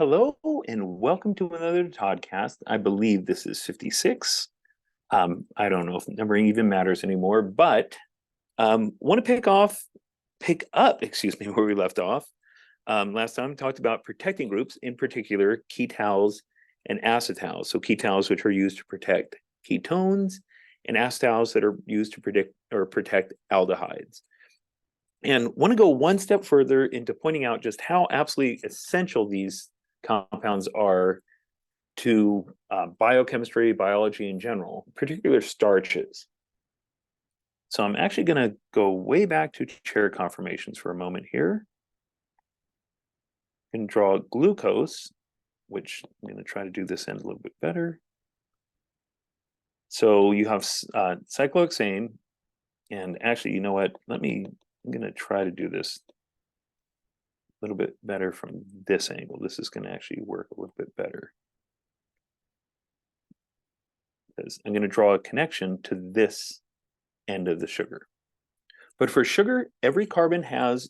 Hello and welcome to another podcast. I believe this is 56. I don't know if numbering even matters anymore, but want to pick up, excuse me, where we left off. Last time we talked about protecting groups, in particular ketals and acetals. So ketals, which are used to protect ketones, and acetals that are used to predict or protect aldehydes. And want to go one step further into pointing out just how absolutely essential these compounds are to biochemistry, biology in general, particular starches. So I'm actually going to go way back to chair conformations for a moment here and draw glucose, which I'm going to try to do this end a little bit better. So you have cyclohexane, and actually, you know what? I'm going to try to do this a little bit better from this angle. This is going to actually work a little bit better. I'm going to draw a connection to this end of the sugar. But for sugar, every carbon has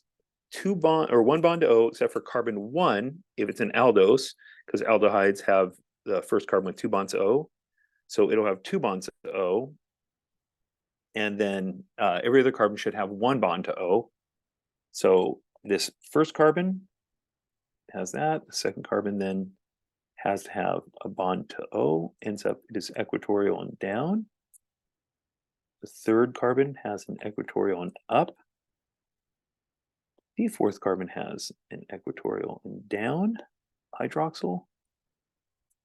one bond to O, except for carbon 1 if it's an aldose, because aldehydes have the first carbon with 2 bonds to O. So it'll have 2 bonds to O. And then every other carbon should have 1 bond to O. So this first carbon has that. The second carbon then has to have a bond to O, ends up, it is equatorial and down. The third carbon has an equatorial and up. The fourth carbon has an equatorial and down hydroxyl.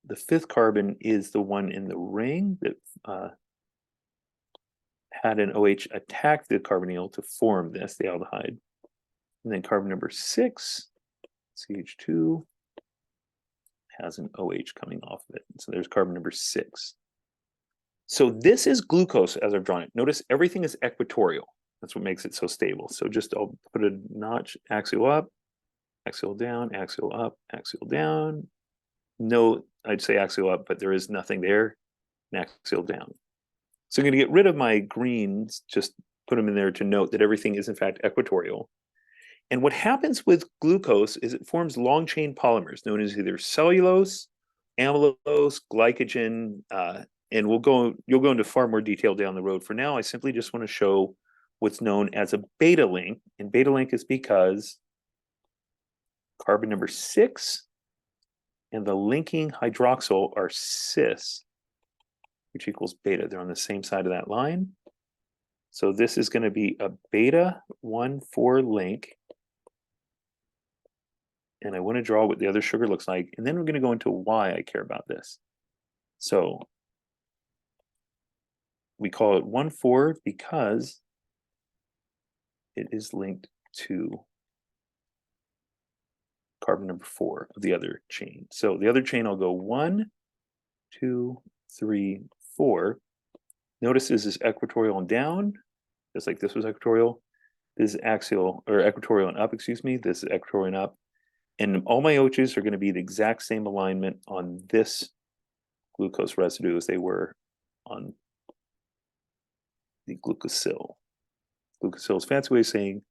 The fifth carbon is the one in the ring that had an OH attack the carbonyl to form this, the aldehyde. And then carbon number 6, CH2, has an OH coming off of it. So there's carbon number 6. So this is glucose as I've drawn it. Notice everything is equatorial. That's what makes it so stable. So I'll put a notch, axial up, axial down, axial up, axial down. No, I'd say axial up, but there is nothing there, and axial down. So I'm going to get rid of my greens, just put them in there to note that everything is in fact equatorial. And what happens with glucose is it forms long chain polymers known as either cellulose, amylose, glycogen, and you'll go into far more detail down the road. For now, I simply just want to show what's known as a beta link. And beta link is because carbon number 6 and the linking hydroxyl are cis, which equals beta. They're on the same side of that line. So this is going to be a beta 1,4 link. And I want to draw what the other sugar looks like. And then we're going to go into why I care about this. So we call it 1,4 because it is linked to carbon number 4 of the other chain. So the other chain, I'll go 1, 2, 3, 4. Notice this is equatorial and down, just like this was equatorial. This is axial, or equatorial and up, excuse me. This is equatorial and up. And all my OHs are going to be the exact same alignment on this glucose residue as they were on the glucosyl. Glucosyl is a fancy way of saying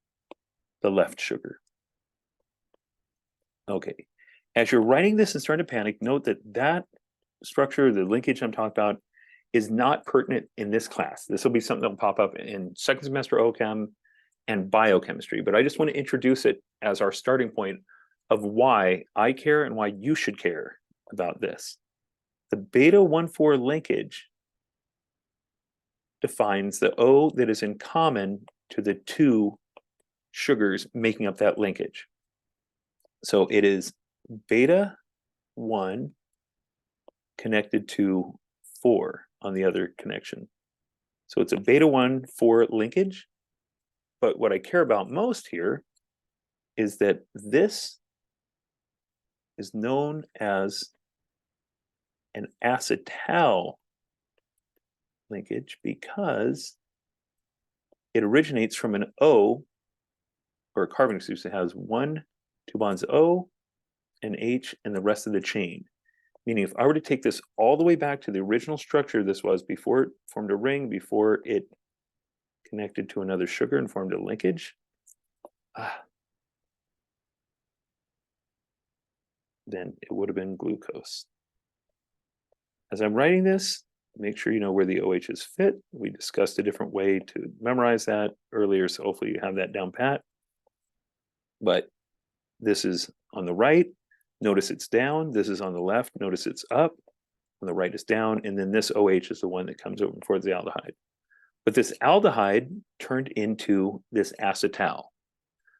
the left sugar. Okay. As you're writing this and starting to panic, note that that structure, the linkage I'm talking about, is not pertinent in this class. This will be something that will pop up in second semester OChem and biochemistry, but I just want to introduce it as our starting point of why I care and why you should care about this. The beta 1,4 linkage defines the O that is in common to the 2 sugars making up that linkage. So it is beta 1 connected to 4 on the other connection. So it's a beta 1,4 linkage. But what I care about most here is that this is known as an acetal linkage because it originates from an O, or a carbon, excuse me, that has 1, 2 bonds O, and H, and the rest of the chain. Meaning if I were to take this all the way back to the original structure this was before it formed a ring, before it connected to another sugar and formed a linkage, then it would have been glucose. As I'm writing this, make sure you know where the OHs fit. We discussed a different way to memorize that earlier, so hopefully you have that down pat. But this is on the right. Notice it's down. This is on the left. Notice it's up. On the right is down. And then this OH is the one that comes over towards the aldehyde. But this aldehyde turned into this acetal.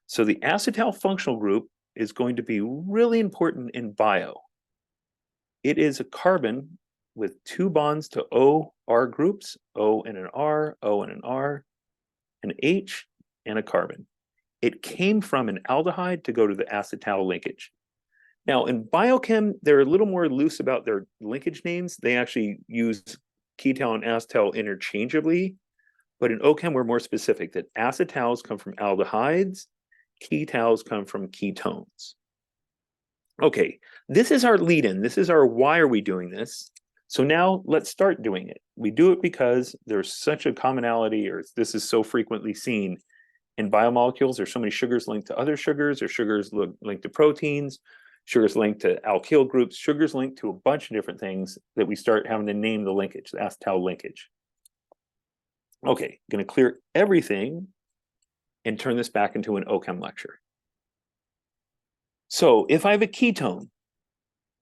So the acetal functional group is going to be really important in bio. It is a carbon with two bonds to O-R groups, O and an R, O and an R, an H, and a carbon. It came from an aldehyde to go to the acetal linkage. Now, in biochem, they're a little more loose about their linkage names. They actually use ketal and acetal interchangeably. But in OChem, we're more specific that acetals come from aldehydes, ketals come from ketones. Okay, this is our lead-in. This is our why are we doing this? So now let's start doing it. We do it because there's such a commonality, or this is so frequently seen in biomolecules. There's so many sugars linked to other sugars, or sugars linked to proteins, sugars linked to alkyl groups, sugars linked to a bunch of different things that we start having to name the linkage, the acetal linkage. Okay, I'm going to clear everything and turn this back into an OChem lecture. So if I have a ketone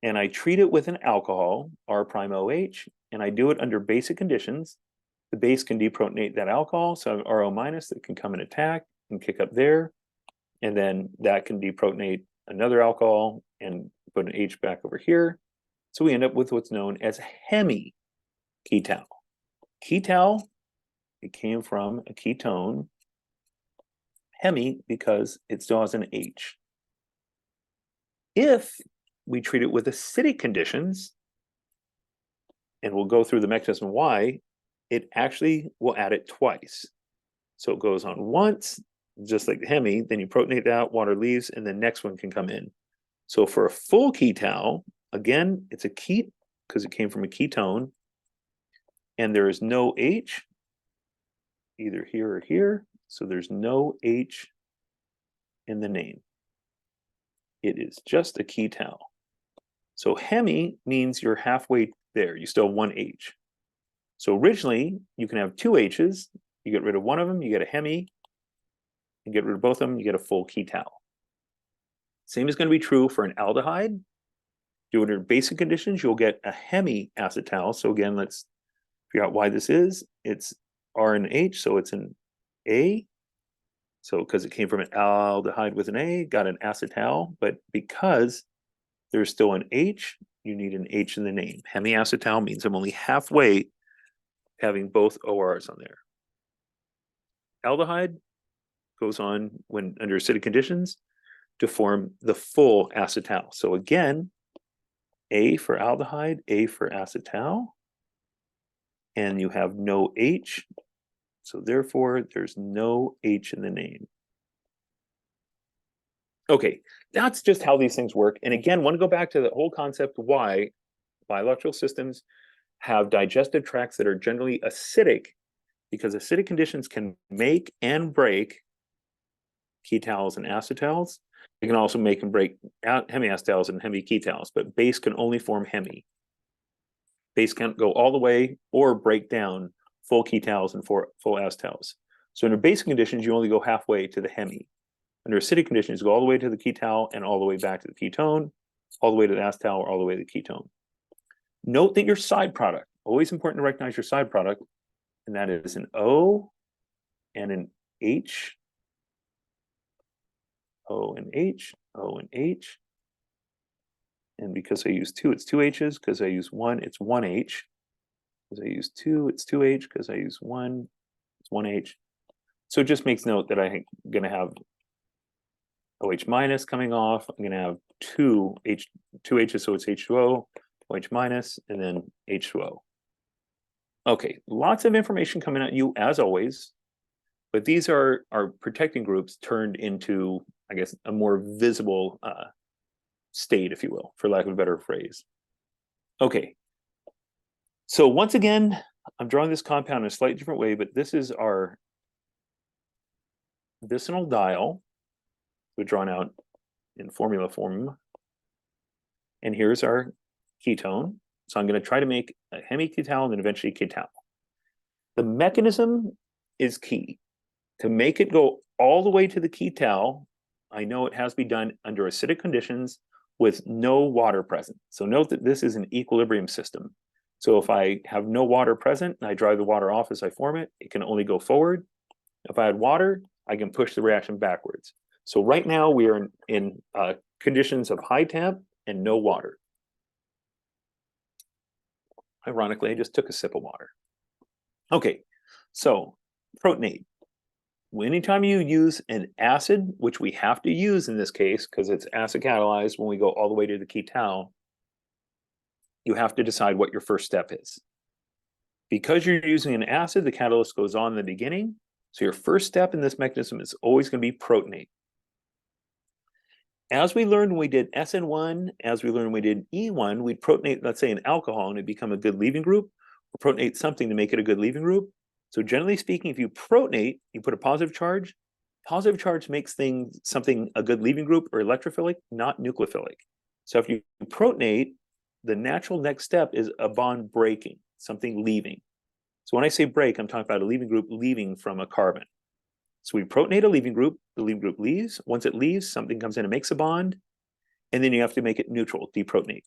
and I treat it with an alcohol, R prime OH, and I do it under basic conditions, the base can deprotonate that alcohol, so I have RO minus that can come and attack and kick up there, and then that can deprotonate another alcohol and put an H back over here. So we end up with what's known as hemi-ketal. Ketal, it came from a ketone, hemi because it still has an H. If we treat it with acidic conditions, and we'll go through the mechanism why, it actually will add it twice. So it goes on once, just like the hemi, then you protonate it out, water leaves, and the next one can come in. So for a full ketal, again, it's a ket because it came from a ketone, and there is no H, either here or here, so there's no H in the name. It is just a ketal. So hemi means you're halfway there. You still have one H. So originally, you can have two H's. You get rid of one of them, you get a hemi. You get rid of both of them, you get a full ketal. Same is going to be true for an aldehyde. Do it under basic conditions, you'll get a hemi-acetal. So again, let's figure out why this is. It's R and H, so it's an A. So because it came from an aldehyde with an A, got an acetal. But because there's still an H, you need an H in the name. Hemi-acetal means I'm only halfway having both ORs on there. Aldehyde goes on when under acidic conditions to form the full acetal. So again, A for aldehyde, A for acetal, and you have no H. So therefore, there's no H in the name. Okay, that's just how these things work. And again, want to go back to the whole concept why biological systems have digestive tracts that are generally acidic, because acidic conditions can make and break ketals and acetals. They can also make and break hemiacetals and hemiketals, but base can only form hemi. Base can't go all the way or break down full ketals and full acetals. So under basic conditions, you only go halfway to the hemi. Under acidic conditions, you go all the way to the ketal and all the way back to the ketone, all the way to the acetal or all the way to the ketone. Note that your side product, always important to recognize your side product, and that is an O and an H, O and H, O and H. And because I use two, it's two H's. Because I use one, it's one H. Because I use two, it's two H. Because I use one, it's one H. So it just makes note that I'm going to have OH minus coming off. I'm going to have two H's, so it's H2O, OH minus, and then H2O. Okay, lots of information coming at you as always, but these are our protecting groups turned into, I guess, a more visible state, if you will, for lack of a better phrase. Okay, so once again, I'm drawing this compound in a slightly different way, but this is our vicinal diol. We're drawn out in formula form. And here's our ketone. So I'm going to try to make a hemiketal and then eventually ketal. The mechanism is key. To make it go all the way to the ketal, I know it has to be done under acidic conditions with no water present. So note that this is an equilibrium system. So if I have no water present and I dry the water off as I form it, it can only go forward. If I add water, I can push the reaction backwards. So right now we are in conditions of high temp and no water. Ironically, I just took a sip of water. Okay, so protonate. Anytime you use an acid, which we have to use in this case because it's acid catalyzed when we go all the way to the ketal, you have to decide what your first step is. Because you're using an acid, the catalyst goes on in the beginning. So your first step in this mechanism is always going to be protonate. As we learned when we did SN1, as we learned when we did E1, we'd protonate, let's say, an alcohol and it become a good leaving group, or protonate something to make it a good leaving group. So generally speaking, if you protonate, you put a positive charge. Positive charge makes something a good leaving group or electrophilic, not nucleophilic. So if you protonate, the natural next step is a bond breaking, something leaving. So when I say break, I'm talking about a leaving group leaving from a carbon. So we protonate a leaving group, the leaving group leaves. Once it leaves, something comes in and makes a bond, and then you have to make it neutral, deprotonate.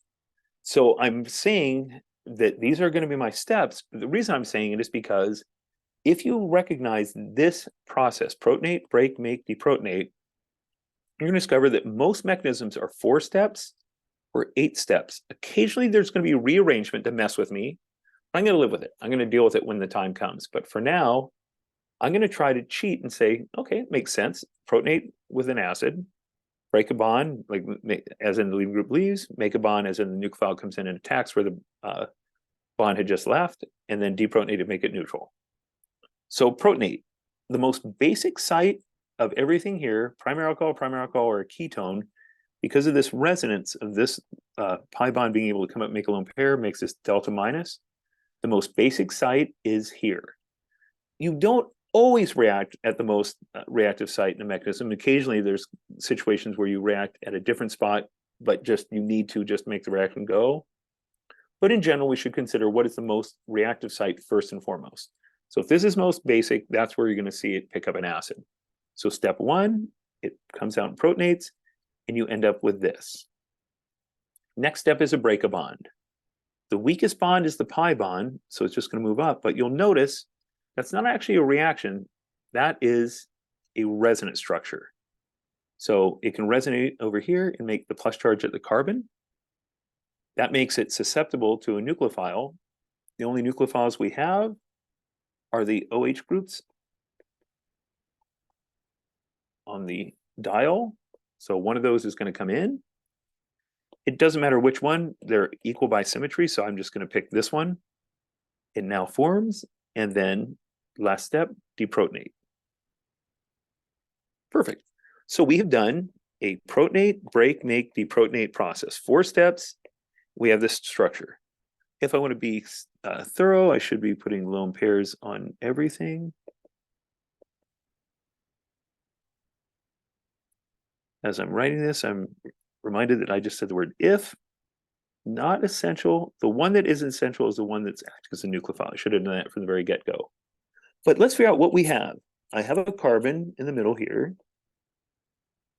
So I'm saying that these are going to be my steps. The reason I'm saying it is because if you recognize this process, protonate, break, make, deprotonate, you're going to discover that most mechanisms are 4 steps or 8 steps. Occasionally, there's going to be rearrangement to mess with me. I'm going to live with it. I'm going to deal with it when the time comes. But for now, I'm going to try to cheat and say, okay, it makes sense. Protonate with an acid, break a bond, like as in the leaving group leaves, make a bond as in the nucleophile comes in and attacks where the bond had just left, and then deprotonate to make it neutral. So protonate, the most basic site of everything here, primary alcohol, or a ketone, because of this resonance of this pi bond being able to come up and make a lone pair, makes this delta minus. The most basic site is here. You don't always react at the most reactive site in the mechanism. Occasionally there's situations where you react at a different spot, but just you need to just make the reaction go. But in general, we should consider what is the most reactive site first and foremost. So if this is most basic, that's where you're going to see it pick up an acid. So step 1, it comes out and protonates, and you end up with this. Next step is a break a bond. The weakest bond is the pi bond, so it's just going to move up. But you'll notice that's not actually a reaction. That is a resonance structure. So it can resonate over here and make the plus charge at the carbon. That makes it susceptible to a nucleophile. The only nucleophiles we have are the OH groups on the dial. So one of those is going to come in. It doesn't matter which one, they're equal by symmetry, so I'm just going to pick this one. It now forms, and then last step, deprotonate. Perfect. So we have done a protonate, break, make, deprotonate process. 4 steps, we have this structure. If I want to be thorough, I should be putting lone pairs on everything. As I'm writing this, I'm reminded that I just said the word if, not essential. The one that is essential is the one that's acting as a nucleophile. I should have done that from the very get-go. But let's figure out what we have. I have a carbon in the middle here.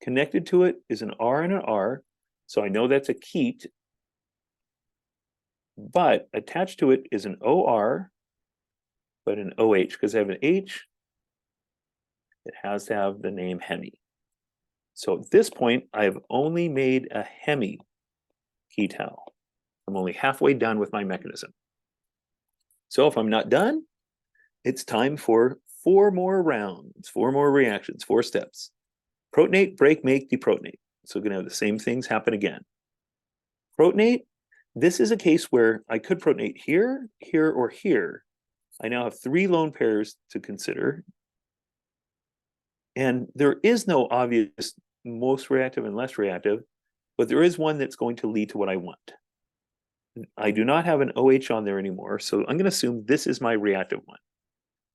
Connected to it is an R and an R, so I know that's a ket. But attached to it is an OR, but an OH, because I have an H, it has to have the name hemi. So at this point, I have only made a hemi ketal. I'm only halfway done with my mechanism. So if I'm not done, it's time for 4 more rounds, 4 more reactions, 4 steps. Protonate, break, make, deprotonate. So we're going to have the same things happen again. Protonate, this is a case where I could protonate here, here, or here. I now have 3 lone pairs to consider. And there is no obvious most reactive and less reactive, but there is one that's going to lead to what I want. I do not have an OH on there anymore, so I'm going to assume this is my reactive one.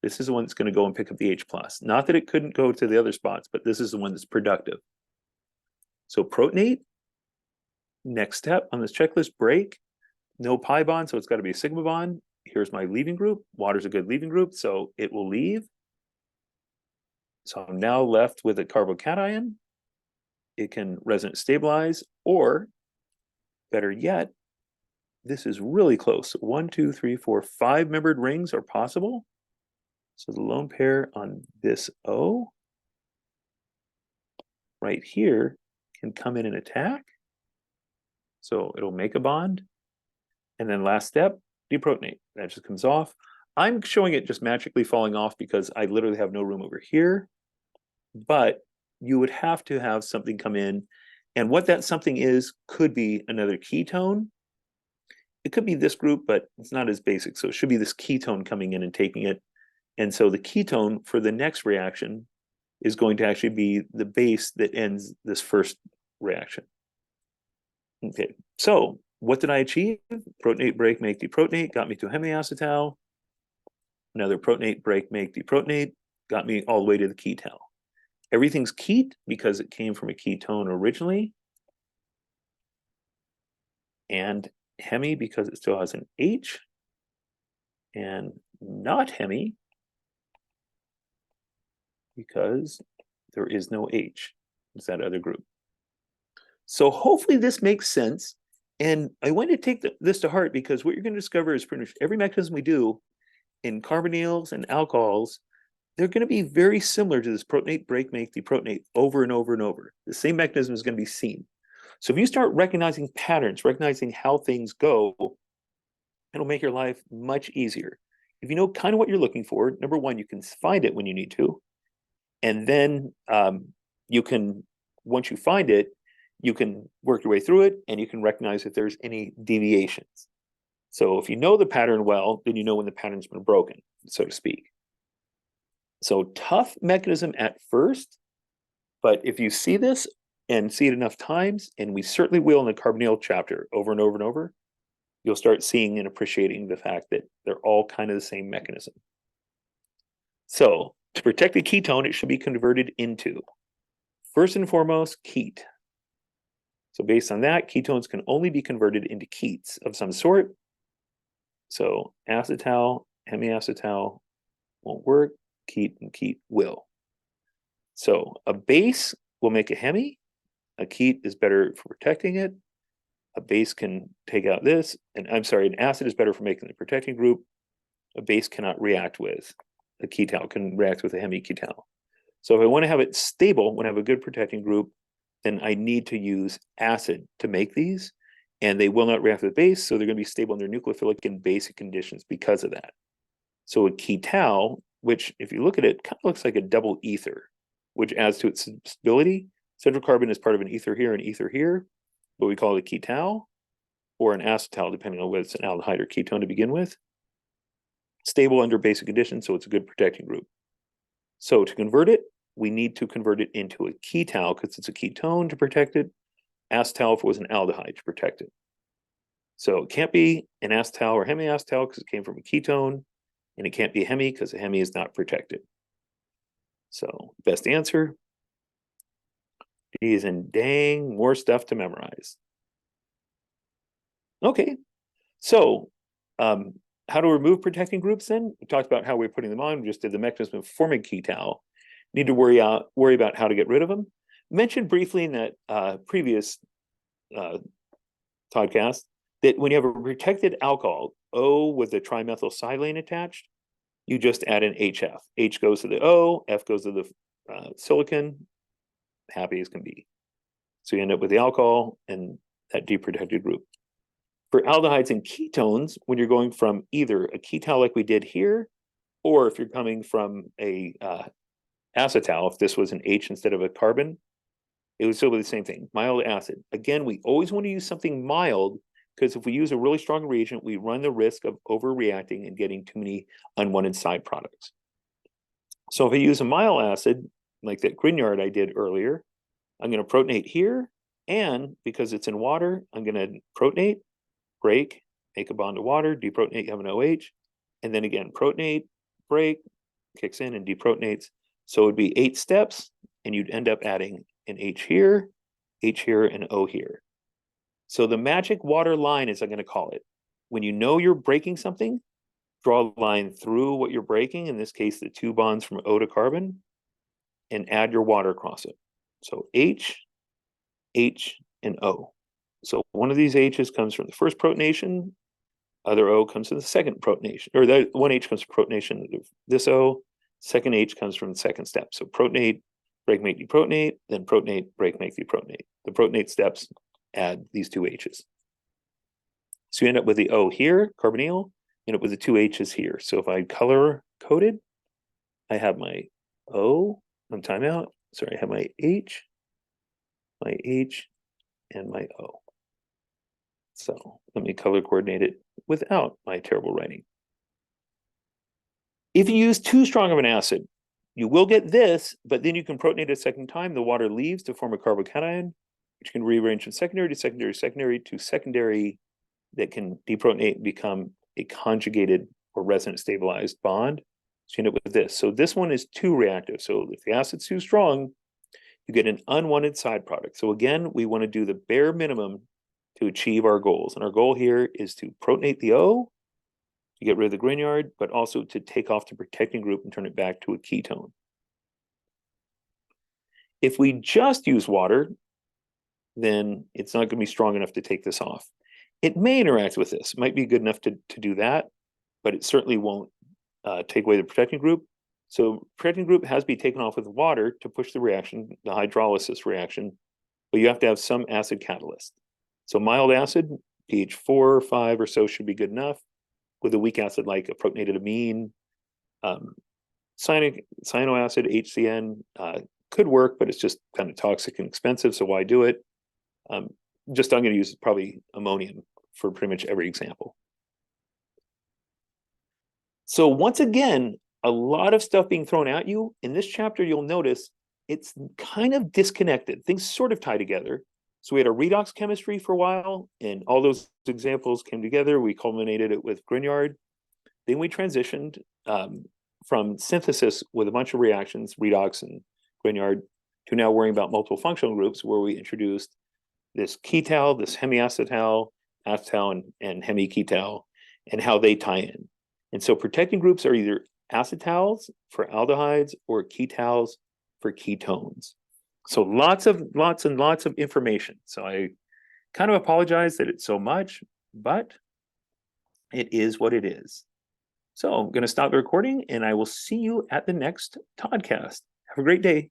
This is the one that's going to go and pick up the H+. Not that it couldn't go to the other spots, but this is the one that's productive. So protonate, Next step on this checklist, break. No pi bond, so it's got to be a sigma bond. Here's my leaving group. Water's a good leaving group, so it will leave. So I'm now left with a carbocation. It can resonance stabilize, or better yet, this is really close. 1, 2, 3, 4, 5 membered rings are possible. So the lone pair on this O right here can come in and attack. So it'll make a bond. And then last step, deprotonate. That just comes off. I'm showing it just magically falling off because I literally have no room over here. But you would have to have something come in. And what that something is could be another ketone. It could be this group, but it's not as basic. So it should be this ketone coming in and taking it. And so the ketone for the next reaction is going to actually be the base that ends this first reaction. Okay, so what did I achieve? Protonate, break, make, deprotonate, got me to hemiacetal. Another protonate, break, make, deprotonate, got me all the way to the ketal. Everything's ket because it came from a ketone originally. And hemi because it still has an H. And not hemi because there is no H. It's that other group. So hopefully this makes sense. And I want to take this to heart because what you're going to discover is pretty much every mechanism we do in carbonyls and alcohols, they're going to be very similar to this protonate, break, make, deprotonate over and over and over. The same mechanism is going to be seen. So if you start recognizing patterns, recognizing how things go, it'll make your life much easier. If you know kind of what you're looking for, number one, you can find it when you need to. And then you can, once you find it, you can work your way through it and you can recognize if there's any deviations. So if you know the pattern well, then you know when the pattern's been broken, so to speak. So tough mechanism at first, but if you see this and see it enough times, and we certainly will in the carbonyl chapter over and over and over, you'll start seeing and appreciating the fact that they're all kind of the same mechanism. So to protect the ketone, it should be converted into, first and foremost, ket. So based on that, ketones can only be converted into kets of some sort. So acetal, hemiacetal won't work, ket and ket will. So a base will make a hemi, a ket is better for protecting it, a base can take out this, and I'm sorry, an acid is better for making the protecting group, a base cannot react with, a ketal can react with a hemi-ketal. So if I want to have it stable, when I have a good protecting group, then I need to use acid to make these, and they will not react with base, so they're going to be stable in their nucleophilic and basic conditions because of that. So a ketal, which if you look at it, kind of looks like a double ether, which adds to its stability. Central carbon is part of an ether here, but we call it a ketal, or an acetal, depending on whether it's an aldehyde or ketone to begin with. Stable under basic conditions, so it's a good protecting group. So to convert it, we need to convert it into a ketal because it's a ketone to protect it. Acetal if it was an aldehyde to protect it. So it can't be an acetal or hemiacetal because it came from a ketone, and it can't be a hemi because a hemi is not protected. So best answer. Geez, and dang, more stuff to memorize. Okay, so how to remove protecting groups then? We talked about how we're putting them on. We just did the mechanism of forming ketal. Need to worry about how to get rid of them. Mentioned briefly in that previous podcast that when you have a protected alcohol, O with the trimethylsilane attached, you just add an HF. H goes to the O, F goes to the silicon, happy as can be. So you end up with the alcohol and that deprotected group. For aldehydes and ketones, when you're going from either a ketal like we did here, or if you're coming from a acetal, if this was an H instead of a carbon, it would still be the same thing, mild acid. Again, we always want to use something mild because if we use a really strong reagent, we run the risk of overreacting and getting too many unwanted side products. So if I use a mild acid, like that Grignard I did earlier, I'm going to protonate here, and because it's in water, I'm going to protonate, break, make a bond to water, deprotonate, have an OH, and then again, protonate, break, kicks in and deprotonates. So it would be 8 steps, and you'd end up adding an H here, and O here. So the magic water line, as I'm going to call it, when you know you're breaking something, draw a line through what you're breaking, in this case, the 2 bonds from O to carbon, and add your water across it. So H, H, and O. So one of these H's comes from the first protonation, other O comes from the second protonation, or the one H comes from protonation of this O, second H comes from the second step. So protonate, break, make, deprotonate, then protonate, break, make, deprotonate. The protonate steps add these 2 H's. So you end up with the O here, carbonyl, end up with the 2 H's here. So if I color coded, I have my O, on timeout, sorry, I have my H, and my O. So let me color coordinate it without my terrible writing. If you use too strong of an acid, you will get this, but then you can protonate a second time. The water leaves to form a carbocation, which can rearrange from secondary to secondary, secondary to secondary, that can deprotonate and become a conjugated or resonance stabilized bond. So you end up with this. So this one is too reactive. So if the acid's too strong, you get an unwanted side product. So again, we want to do the bare minimum to achieve our goals. And our goal here is to protonate the O, to get rid of the Grignard, but also to take off the protecting group and turn it back to a ketone. If we just use water, then it's not going to be strong enough to take this off. It may interact with this. It might be good enough to do that, but it certainly won't take away the protecting group. So protecting group has to be taken off with water to push the reaction, the hydrolysis reaction, but you have to have some acid catalyst. So mild acid, pH 4 or 5 or so should be good enough. With a weak acid like a protonated amine, cyanoacid, HCN, could work, but it's just kind of toxic and expensive, so why do it? I'm going to use probably ammonium for pretty much every example. So once again, a lot of stuff being thrown at you. In this chapter, you'll notice it's kind of disconnected. Things sort of tie together. So we had a redox chemistry for a while, and all those examples came together. We culminated it with Grignard. Then we transitioned from synthesis with a bunch of reactions, redox and Grignard, to now worrying about multiple functional groups, where we introduced this ketal, this hemiacetal, acetal, and hemiketal, and how they tie in. And so protecting groups are either acetals for aldehydes or ketals for ketones. So lots and lots of information. So I kind of apologize that it's so much, but it is what it is. So I'm going to stop the recording, and I will see you at the next podcast. Have a great day.